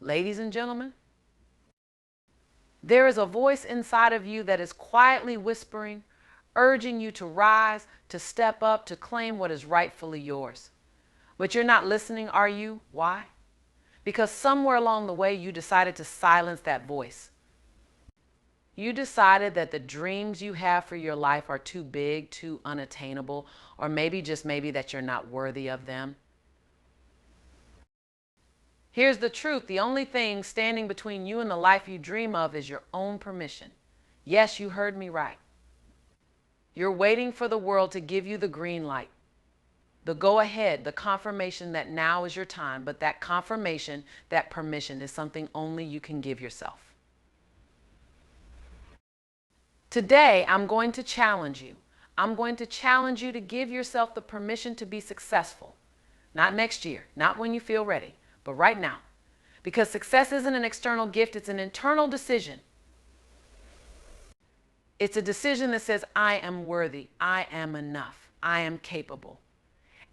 Ladies and gentlemen, there is a voice inside of you that is quietly whispering, urging you to rise, to step up, to claim what is rightfully yours. But you're not listening, are you? Why? Because somewhere along the way you decided to silence that voice. You decided that the dreams you have for your life are too big, too unattainable, or maybe just maybe that you're not worthy of them. Here's the truth. The only thing standing between you and the life you dream of is your own permission. Yes, you heard me right. You're waiting for the world to give you the green light, the go ahead, the confirmation that now is your time. But that confirmation, that permission is something only you can give yourself. Today, I'm going to challenge you. I'm going to challenge you to give yourself the permission to be successful. Not next year, not when you feel ready, but right now. Because success isn't an external gift, it's an internal decision. It's a decision that says, I am worthy, I am enough, I am capable,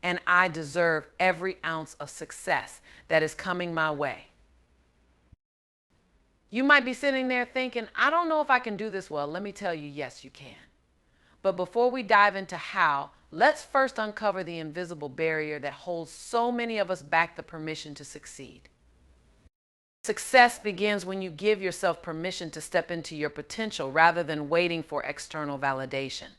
and I deserve every ounce of success that is coming my way. You might be sitting there thinking, I don't know if I can do this well. Let me tell you, yes, you can. But before we dive into how, let's first uncover the invisible barrier that holds so many of us back the permission to succeed. Success begins when you give yourself permission to step into your potential rather than waiting for external validation.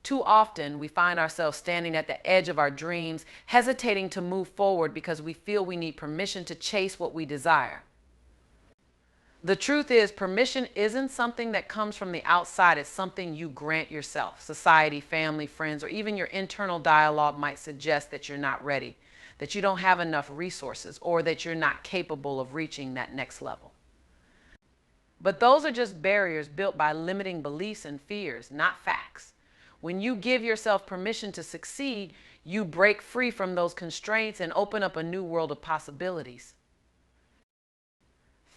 Too often, we find ourselves standing at the edge of our dreams, hesitating to move forward because we feel we need permission to chase what we desire. The truth is, permission isn't something that comes from the outside. It's something you grant yourself. Society, family, friends, or even your internal dialogue might suggest that you're not ready, that you don't have enough resources, or that you're not capable of reaching that next level. But those are just barriers built by limiting beliefs and fears, not facts. When you give yourself permission to succeed, you break free from those constraints and open up a new world of possibilities.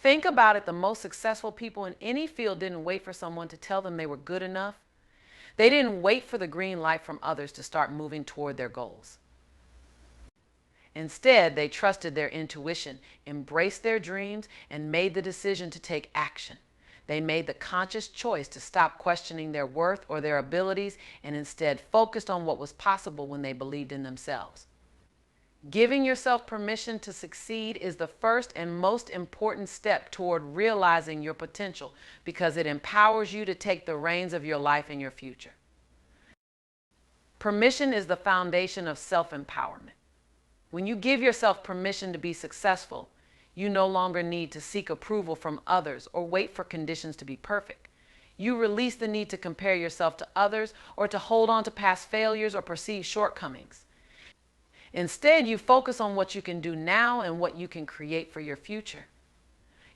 Think about it. The most successful people in any field didn't wait for someone to tell them they were good enough. They didn't wait for the green light from others to start moving toward their goals. Instead, they trusted their intuition, embraced their dreams, and made the decision to take action. They made the conscious choice to stop questioning their worth or their abilities and instead focused on what was possible when they believed in themselves. Giving yourself permission to succeed is the first and most important step toward realizing your potential because it empowers you to take the reins of your life and your future. Permission is the foundation of self-empowerment. When you give yourself permission to be successful, you no longer need to seek approval from others or wait for conditions to be perfect. You release the need to compare yourself to others or to hold on to past failures or perceived shortcomings. Instead, you focus on what you can do now and what you can create for your future.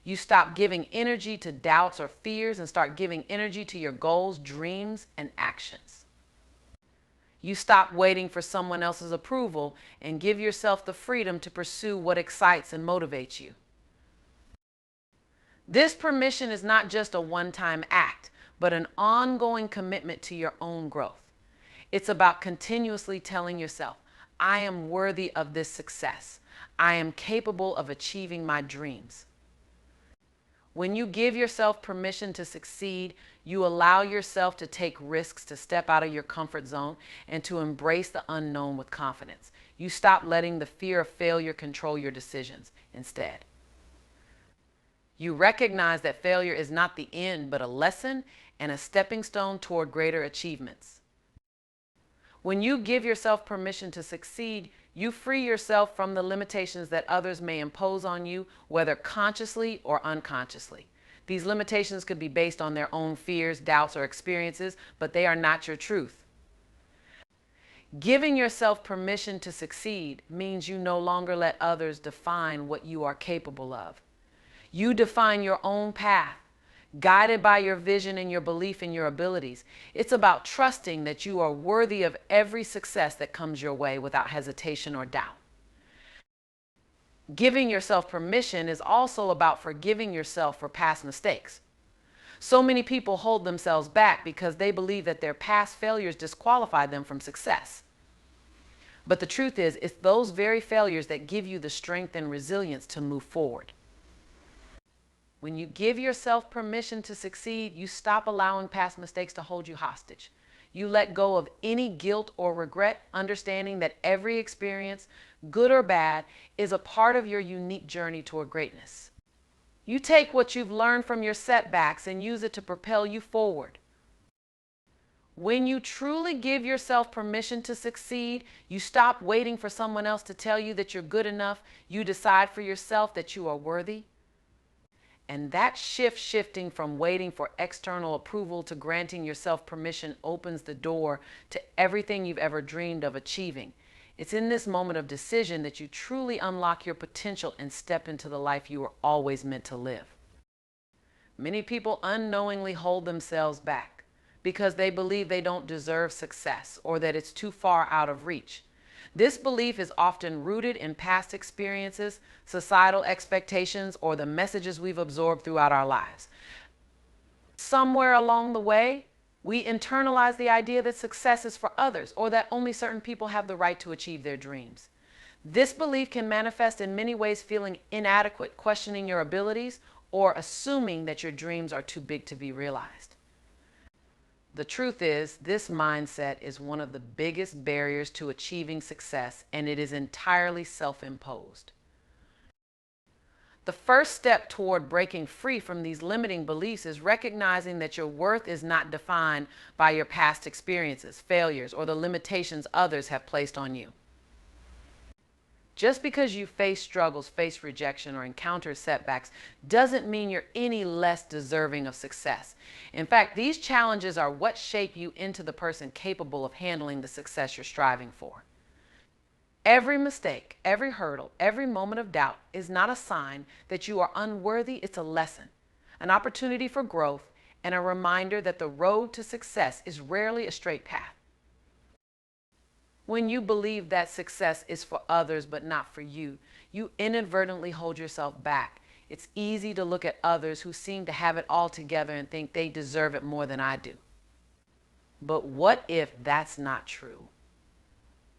You stop giving energy to doubts or fears and start giving energy to your goals, dreams, and actions. You stop waiting for someone else's approval and give yourself the freedom to pursue what excites and motivates you. This permission is not just a one-time act, but an ongoing commitment to your own growth. It's about continuously telling yourself, I am worthy of this success. I am capable of achieving my dreams. When you give yourself permission to succeed, you allow yourself to take risks, to step out of your comfort zone, and to embrace the unknown with confidence. You stop letting the fear of failure control your decisions instead. You recognize that failure is not the end, but a lesson and a stepping stone toward greater achievements. When you give yourself permission to succeed, you free yourself from the limitations that others may impose on you, whether consciously or unconsciously. These limitations could be based on their own fears, doubts, or experiences, but they are not your truth. Giving yourself permission to succeed means you no longer let others define what you are capable of. You define your own path, guided by your vision and your belief in your abilities. It's about trusting that you are worthy of every success that comes your way without hesitation or doubt. Giving yourself permission is also about forgiving yourself for past mistakes. So many people hold themselves back because they believe that their past failures disqualify them from success. But the truth is, it's those very failures that give you the strength and resilience to move forward. When you give yourself permission to succeed, you stop allowing past mistakes to hold you hostage. You let go of any guilt or regret, understanding that every experience, good or bad, is a part of your unique journey toward greatness. You take what you've learned from your setbacks and use it to propel you forward. When you truly give yourself permission to succeed, you stop waiting for someone else to tell you that you're good enough. You decide for yourself that you are worthy. And that shifting from waiting for external approval to granting yourself permission opens the door to everything you've ever dreamed of achieving. It's in this moment of decision that you truly unlock your potential and step into the life you were always meant to live. Many people unknowingly hold themselves back because they believe they don't deserve success or that it's too far out of reach. This belief is often rooted in past experiences, societal expectations, or the messages we've absorbed throughout our lives. Somewhere along the way, we internalize the idea that success is for others or that only certain people have the right to achieve their dreams. This belief can manifest in many ways: feeling inadequate, questioning your abilities, or assuming that your dreams are too big to be realized. The truth is, this mindset is one of the biggest barriers to achieving success, and it is entirely self-imposed. The first step toward breaking free from these limiting beliefs is recognizing that your worth is not defined by your past experiences, failures, or the limitations others have placed on you. Just because you face struggles, face rejection, or encounter setbacks doesn't mean you're any less deserving of success. In fact, these challenges are what shape you into the person capable of handling the success you're striving for. Every mistake, every hurdle, every moment of doubt is not a sign that you are unworthy. It's a lesson, an opportunity for growth, and a reminder that the road to success is rarely a straight path. When you believe that success is for others but not for you, you inadvertently hold yourself back. It's easy to look at others who seem to have it all together and think they deserve it more than I do. But what if that's not true?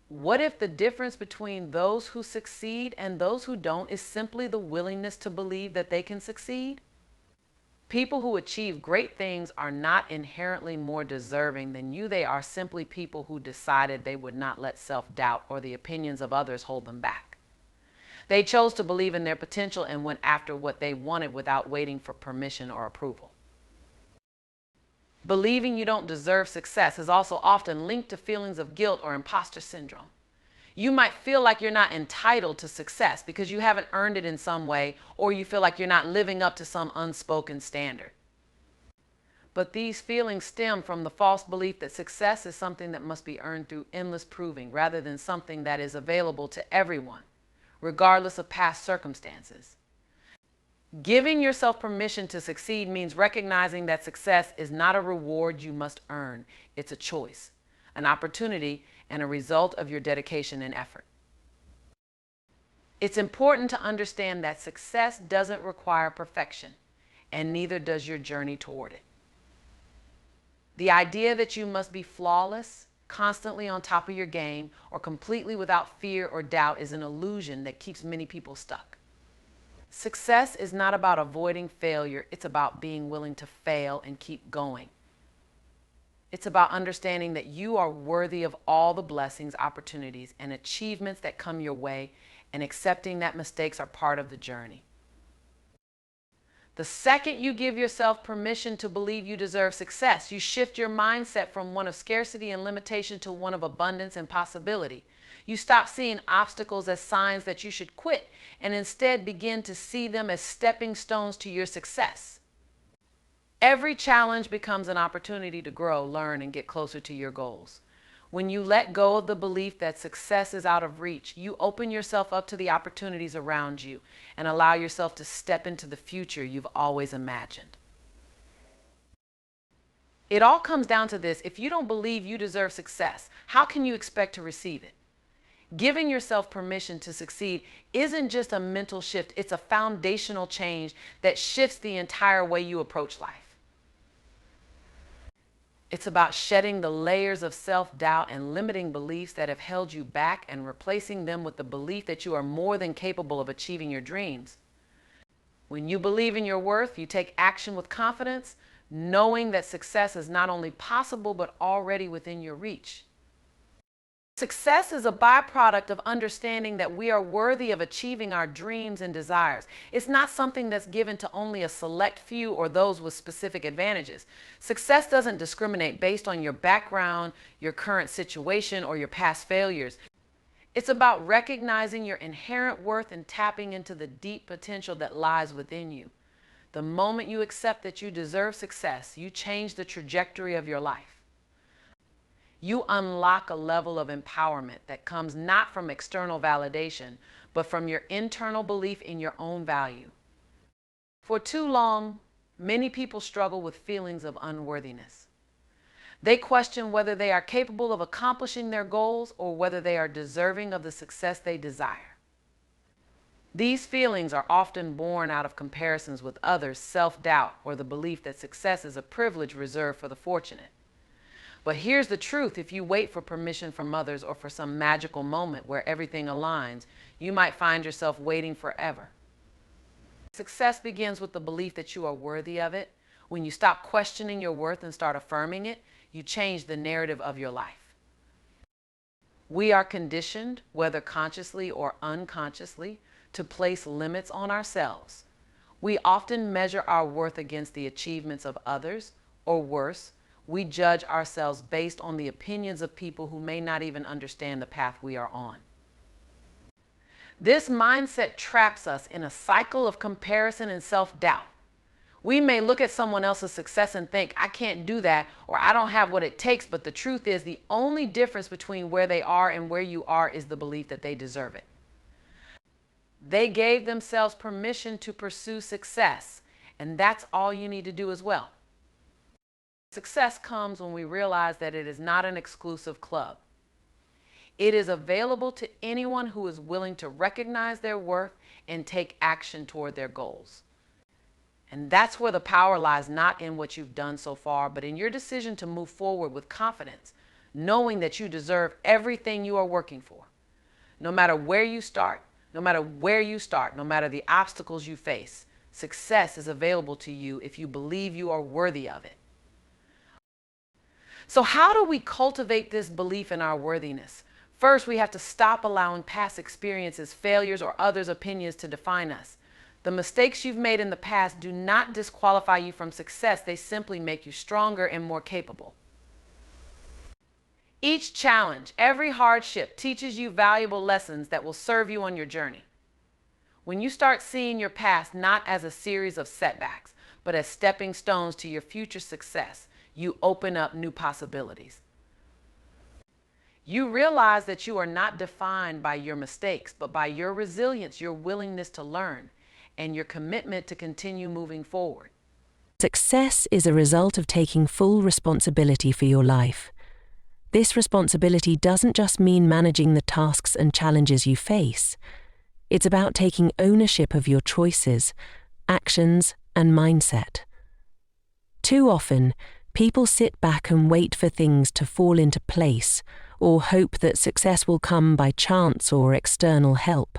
What if the difference between those who succeed and those who don't is simply the willingness to believe that they can succeed? People who achieve great things are not inherently more deserving than you. They are simply people who decided they would not let self-doubt or the opinions of others hold them back. They chose to believe in their potential and went after what they wanted without waiting for permission or approval. Believing you don't deserve success is also often linked to feelings of guilt or imposter syndrome. You might feel like you're not entitled to success because you haven't earned it in some way, or you feel like you're not living up to some unspoken standard. But these feelings stem from the false belief that success is something that must be earned through endless proving, rather than something that is available to everyone, regardless of past circumstances. Giving yourself permission to succeed means recognizing that success is not a reward you must earn. It's a choice, an opportunity, and a result of your dedication and effort. It's important to understand that success doesn't require perfection, and neither does your journey toward it. The idea that you must be flawless, constantly on top of your game, or completely without fear or doubt is an illusion that keeps many people stuck. Success is not about avoiding failure. It's about being willing to fail and keep going. It's about understanding that you are worthy of all the blessings, opportunities, and achievements that come your way, and accepting that mistakes are part of the journey. The second you give yourself permission to believe you deserve success, you shift your mindset from one of scarcity and limitation to one of abundance and possibility. You stop seeing obstacles as signs that you should quit and instead begin to see them as stepping stones to your success. Every challenge becomes an opportunity to grow, learn, and get closer to your goals. When you let go of the belief that success is out of reach, you open yourself up to the opportunities around you and allow yourself to step into the future you've always imagined. It all comes down to this: if you don't believe you deserve success, how can you expect to receive it? Giving yourself permission to succeed isn't just a mental shift, it's a foundational change that shifts the entire way you approach life. It's about shedding the layers of self-doubt and limiting beliefs that have held you back and replacing them with the belief that you are more than capable of achieving your dreams. When you believe in your worth, you take action with confidence, knowing that success is not only possible, but already within your reach. Success is a byproduct of understanding that we are worthy of achieving our dreams and desires. It's not something that's given to only a select few or those with specific advantages. Success doesn't discriminate based on your background, your current situation, or your past failures. It's about recognizing your inherent worth and tapping into the deep potential that lies within you. The moment you accept that you deserve success, you change the trajectory of your life. You unlock a level of empowerment that comes not from external validation, but from your internal belief in your own value. For too long, many people struggle with feelings of unworthiness. They question whether they are capable of accomplishing their goals or whether they are deserving of the success they desire. These feelings are often born out of comparisons with others, self-doubt, or the belief that success is a privilege reserved for the fortunate. But here's the truth: if you wait for permission from others or for some magical moment where everything aligns, you might find yourself waiting forever. Success begins with the belief that you are worthy of it. When you stop questioning your worth and start affirming it, you change the narrative of your life. We are conditioned, whether consciously or unconsciously, to place limits on ourselves. We often measure our worth against the achievements of others, or worse, we judge ourselves based on the opinions of people who may not even understand the path we are on. This mindset traps us in a cycle of comparison and self-doubt. We may look at someone else's success and think, I can't do that, or I don't have what it takes, but the truth is the only difference between where they are and where you are is the belief that they deserve it. They gave themselves permission to pursue success, and that's all you need to do as well. Success comes when we realize that it is not an exclusive club. It is available to anyone who is willing to recognize their worth and take action toward their goals. And that's where the power lies, not in what you've done so far, but in your decision to move forward with confidence, knowing that you deserve everything you are working for. No matter where you start, no matter the obstacles you face, success is available to you if you believe you are worthy of it. So how do we cultivate this belief in our worthiness? First, we have to stop allowing past experiences, failures, or others' opinions to define us. The mistakes you've made in the past do not disqualify you from success. They simply make you stronger and more capable. Each challenge, every hardship teaches you valuable lessons that will serve you on your journey. When you start seeing your past not as a series of setbacks, but as stepping stones to your future success, you open up new possibilities. You realize that you are not defined by your mistakes, but by your resilience, your willingness to learn, and your commitment to continue moving forward. Success is a result of taking full responsibility for your life. This responsibility doesn't just mean managing the tasks and challenges you face. It's about taking ownership of your choices, actions, and mindset. Too often, people sit back and wait for things to fall into place, or hope that success will come by chance or external help.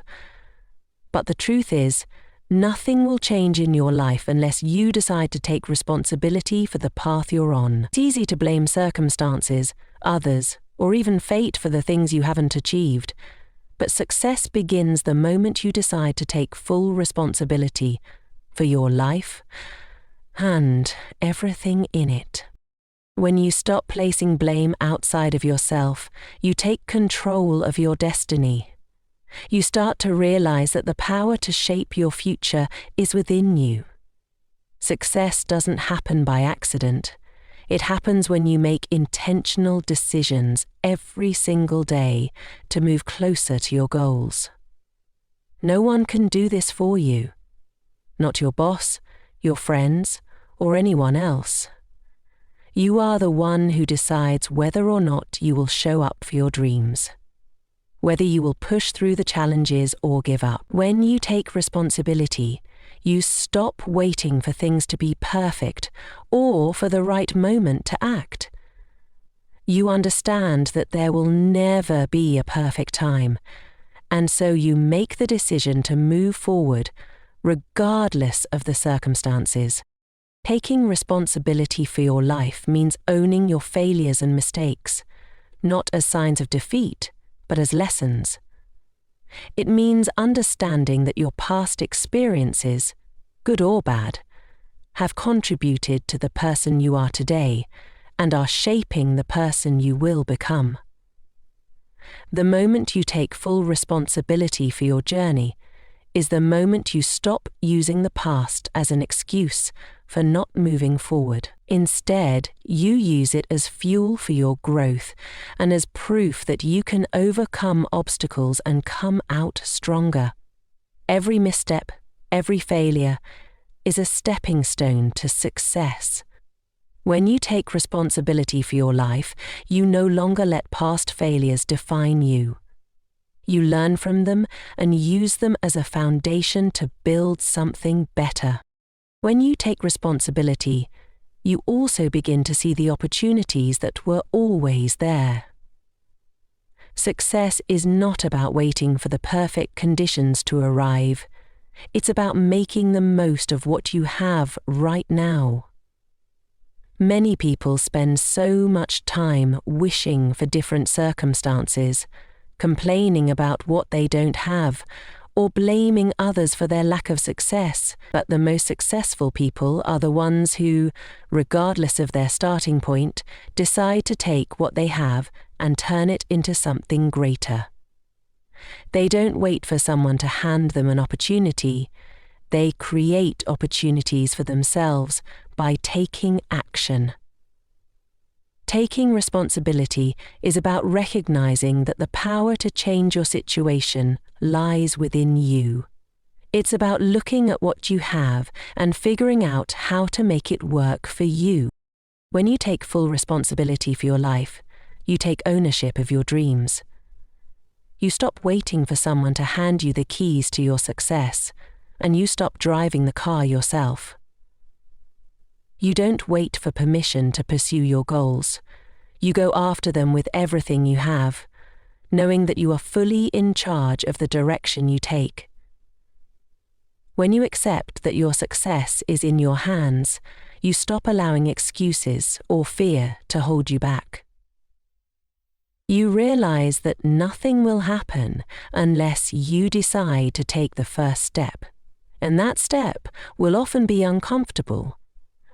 But the truth is, nothing will change in your life unless you decide to take responsibility for the path you're on. It's easy to blame circumstances, others, or even fate for the things you haven't achieved, but success begins the moment you decide to take full responsibility for your life and everything in it. When you stop placing blame outside of yourself, you take control of your destiny. You start to realize that the power to shape your future is within you. Success doesn't happen by accident. It happens when you make intentional decisions every single day to move closer to your goals. No one can do this for you. Not your boss, your friends, or anyone else. You are the one who decides whether or not you will show up for your dreams, whether you will push through the challenges or give up. When you take responsibility, you stop waiting for things to be perfect or for the right moment to act. You understand that there will never be a perfect time, and so you make the decision to move forward regardless of the circumstances. Taking responsibility for your life means owning your failures and mistakes, not as signs of defeat, but as lessons. It means understanding that your past experiences, good or bad, have contributed to the person you are today and are shaping the person you will become. The moment you take full responsibility for your journey is the moment you stop using the past as an excuse for not moving forward. Instead, you use it as fuel for your growth and as proof that you can overcome obstacles and come out stronger. Every misstep, every failure, is a stepping stone to success. When you take responsibility for your life, you no longer let past failures define you. You learn from them and use them as a foundation to build something better. When you take responsibility, you also begin to see the opportunities that were always there. Success is not about waiting for the perfect conditions to arrive. It's about making the most of what you have right now. Many people spend so much time wishing for different circumstances, complaining about what they don't have, or blaming others for their lack of success. But the most successful people are the ones who, regardless of their starting point, decide to take what they have and turn it into something greater. They don't wait for someone to hand them an opportunity. They create opportunities for themselves by taking action. Taking responsibility is about recognizing that the power to change your situation lies within you. It's about looking at what you have and figuring out how to make it work for you. When you take full responsibility for your life, you take ownership of your dreams. You stop waiting for someone to hand you the keys to your success, and you stop driving the car yourself. You don't wait for permission to pursue your goals. You go after them with everything you have, knowing that you are fully in charge of the direction you take. When you accept that your success is in your hands, you stop allowing excuses or fear to hold you back. You realize that nothing will happen unless you decide to take the first step, and that step will often be uncomfortable,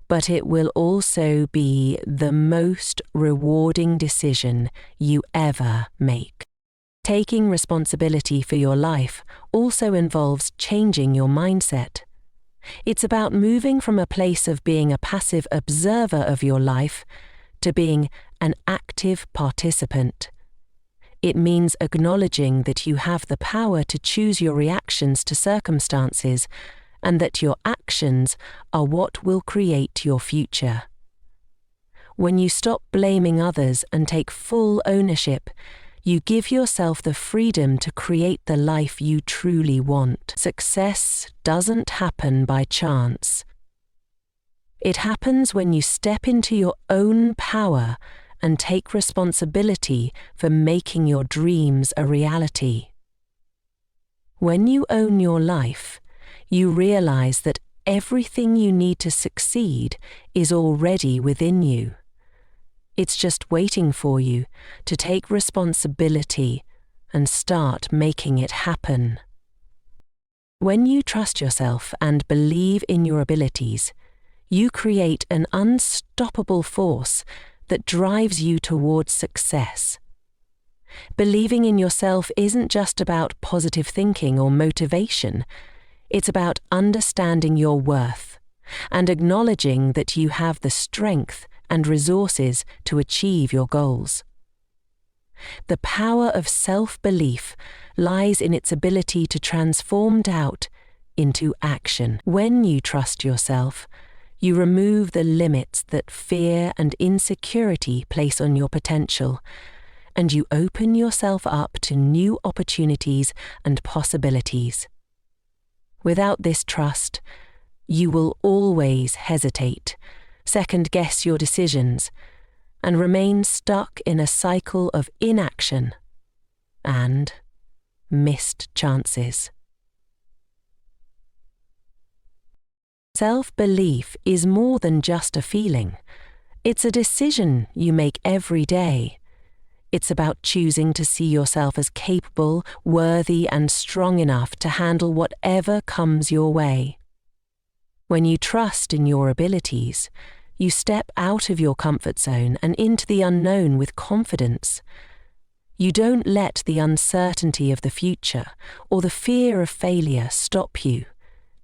but it will also be the most rewarding decision you ever make. Taking responsibility for your life also involves changing your mindset. It's about moving from a place of being a passive observer of your life to being an active participant. It means acknowledging that you have the power to choose your reactions to circumstances and that your actions are what will create your future. When you stop blaming others and take full ownership, you give yourself the freedom to create the life you truly want. Success doesn't happen by chance. It happens when you step into your own power and take responsibility for making your dreams a reality. When you own your life, you realize that everything you need to succeed is already within you. It's just waiting for you to take responsibility and start making it happen. When you trust yourself and believe in your abilities, you create an unstoppable force that drives you towards success. Believing in yourself isn't just about positive thinking or motivation. It's about understanding your worth and acknowledging that you have the strength and resources to achieve your goals. The power of self-belief lies in its ability to transform doubt into action. When you trust yourself, you remove the limits that fear and insecurity place on your potential, and you open yourself up to new opportunities and possibilities. Without this trust, you will always hesitate, second-guess your decisions, and remain stuck in a cycle of inaction and missed chances. Self-belief is more than just a feeling. It's a decision you make every day. It's about choosing to see yourself as capable, worthy, and strong enough to handle whatever comes your way. When you trust in your abilities, you step out of your comfort zone and into the unknown with confidence. You don't let the uncertainty of the future or the fear of failure stop you.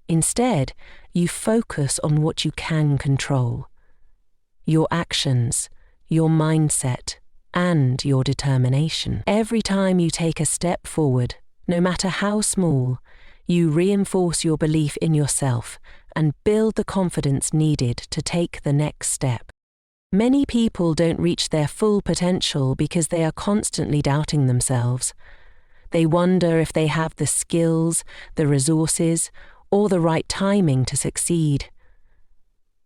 Instead, you focus on what you can control: your actions, your mindset, and your determination. Every time you take a step forward, no matter how small, you reinforce your belief in yourself and build the confidence needed to take the next step. Many people don't reach their full potential because they are constantly doubting themselves. They wonder if they have the skills, the resources, or the right timing to succeed.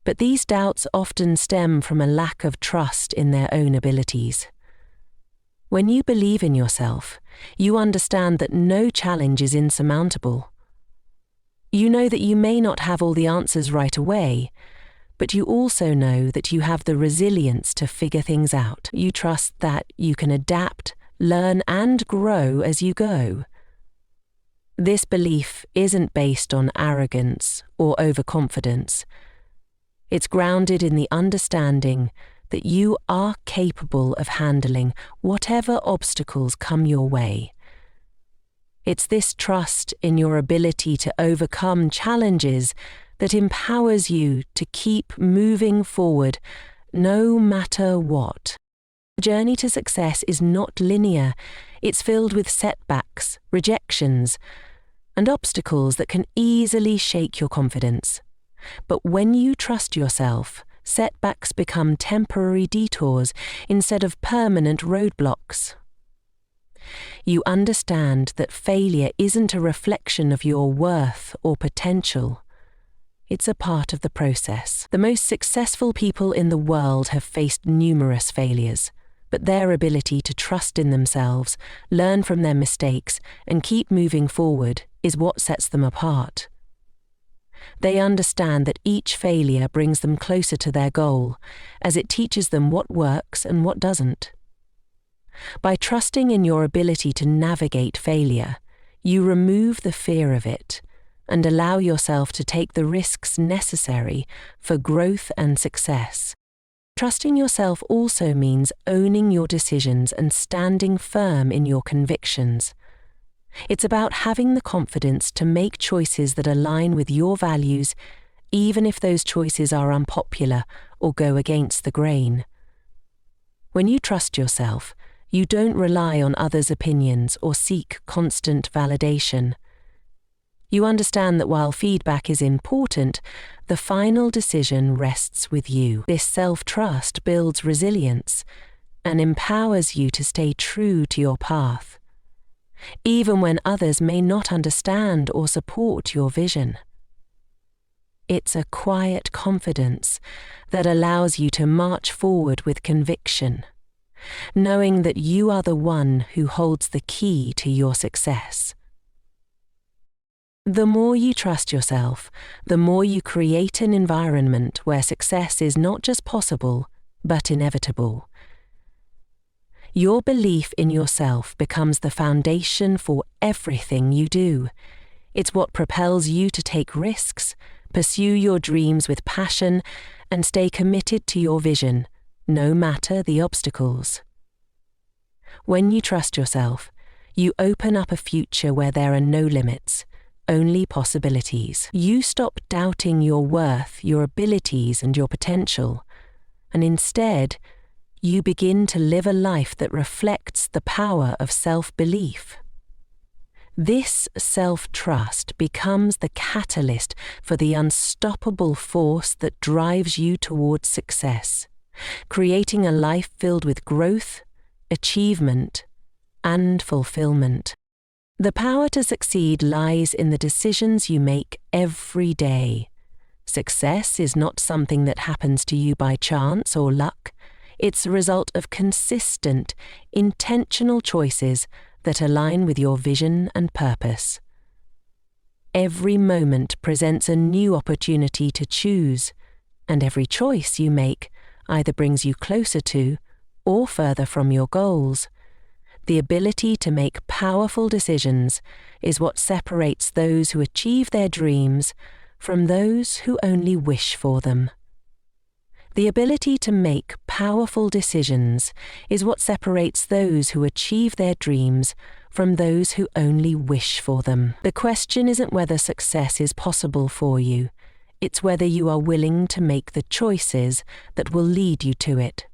But these doubts often stem from a lack of trust in their own abilities. When you believe in yourself, you understand that no challenge is insurmountable. You know that you may not have all the answers right away, but you also know that you have the resilience to figure things out. You trust that you can adapt, learn, and grow as you go. This belief isn't based on arrogance or overconfidence. It's grounded in the understanding that you are capable of handling whatever obstacles come your way. It's this trust in your ability to overcome challenges that empowers you to keep moving forward no matter what. The journey to success is not linear. It's filled with setbacks, rejections, and obstacles that can easily shake your confidence. But when you trust yourself, setbacks become temporary detours instead of permanent roadblocks. You understand that failure isn't a reflection of your worth or potential. It's a part of the process. The most successful people in the world have faced numerous failures, but their ability to trust in themselves, learn from their mistakes, and keep moving forward is what sets them apart. They understand that each failure brings them closer to their goal, as it teaches them what works and what doesn't. By trusting in your ability to navigate failure, you remove the fear of it and allow yourself to take the risks necessary for growth and success. Trusting yourself also means owning your decisions and standing firm in your convictions. It's about having the confidence to make choices that align with your values, even if those choices are unpopular or go against the grain. When you trust yourself, you don't rely on others' opinions or seek constant validation. You understand that while feedback is important, the final decision rests with you. This self-trust builds resilience and empowers you to stay true to your path, even when others may not understand or support your vision. It's a quiet confidence that allows you to march forward with conviction, knowing that you are the one who holds the key to your success. The more you trust yourself, the more you create an environment where success is not just possible, but inevitable. Your belief in yourself becomes the foundation for everything you do. It's what propels you to take risks, pursue your dreams with passion, and stay committed to your vision, no matter the obstacles. When you trust yourself, you open up a future where there are no limits, only possibilities. You stop doubting your worth, your abilities, and your potential, and instead, you begin to live a life that reflects the power of self-belief. This self-trust becomes the catalyst for the unstoppable force that drives you towards success, creating a life filled with growth, achievement, and fulfillment. The power to succeed lies in the decisions you make every day. Success is not something that happens to you by chance or luck. It's a result of consistent, intentional choices that align with your vision and purpose. Every moment presents a new opportunity to choose, and every choice you make either brings you closer to or further from your goals. The ability to make powerful decisions is what separates those who achieve their dreams from those who only wish for them. The ability to make powerful decisions is what separates those who achieve their dreams from those who only wish for them. The question isn't whether success is possible for you, it's whether you are willing to make the choices that will lead you to it.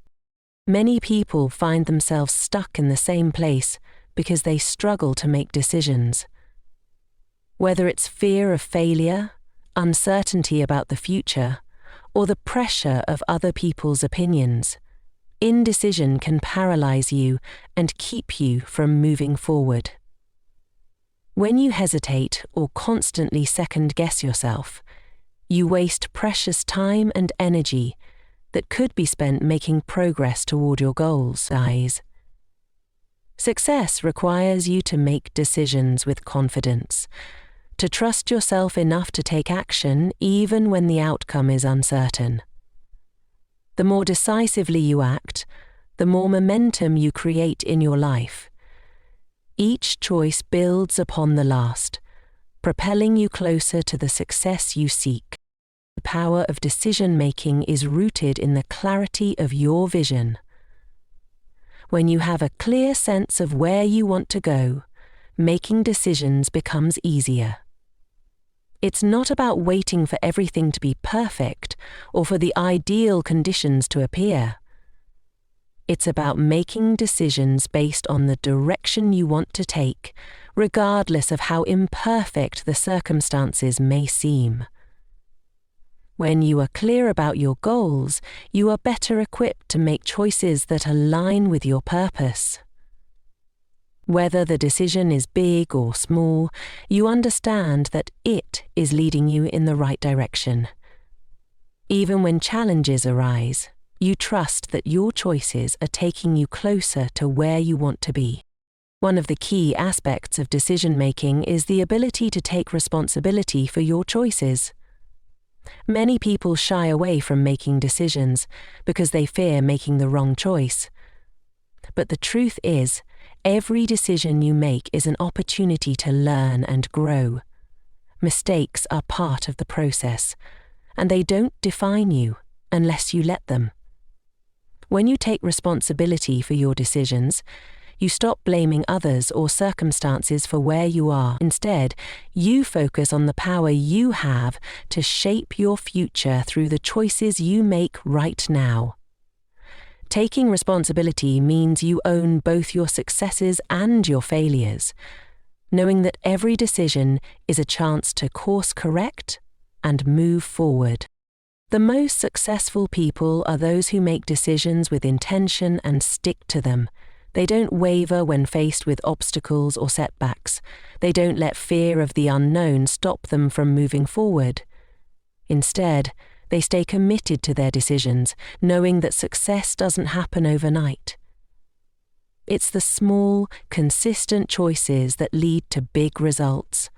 Many people find themselves stuck in the same place because they struggle to make decisions. Whether it's fear of failure, uncertainty about the future, or the pressure of other people's opinions, indecision can paralyze you and keep you from moving forward. When you hesitate or constantly second-guess yourself, you waste precious time and energy that could be spent making progress toward your goals. Success requires you to make decisions with confidence, to trust yourself enough to take action even when the outcome is uncertain. The more decisively you act, the more momentum you create in your life. Each choice builds upon the last, propelling you closer to the success you seek. The power of decision-making is rooted in the clarity of your vision. When you have a clear sense of where you want to go, making decisions becomes easier. It's not about waiting for everything to be perfect or for the ideal conditions to appear. It's about making decisions based on the direction you want to take, regardless of how imperfect the circumstances may seem. When you are clear about your goals, you are better equipped to make choices that align with your purpose. Whether the decision is big or small, you understand that it is leading you in the right direction. Even when challenges arise, you trust that your choices are taking you closer to where you want to be. One of the key aspects of decision-making is the ability to take responsibility for your choices. Many people shy away from making decisions because they fear making the wrong choice. But the truth is, every decision you make is an opportunity to learn and grow. Mistakes are part of the process, and they don't define you unless you let them. When you take responsibility for your decisions, you stop blaming others or circumstances for where you are. Instead, you focus on the power you have to shape your future through the choices you make right now. Taking responsibility means you own both your successes and your failures, knowing that every decision is a chance to course correct and move forward. The most successful people are those who make decisions with intention and stick to them. They don't waver when faced with obstacles or setbacks. They don't let fear of the unknown stop them from moving forward. Instead, they stay committed to their decisions, knowing that success doesn't happen overnight. It's the small, consistent choices that lead to big results.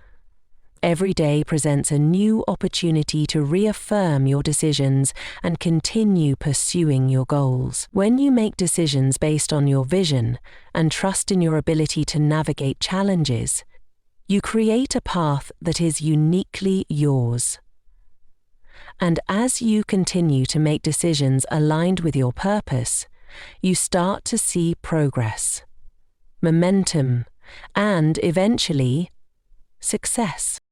Every day presents a new opportunity to reaffirm your decisions and continue pursuing your goals. When you make decisions based on your vision and trust in your ability to navigate challenges, you create a path that is uniquely yours. And as you continue to make decisions aligned with your purpose, you start to see progress, momentum, and eventually, success.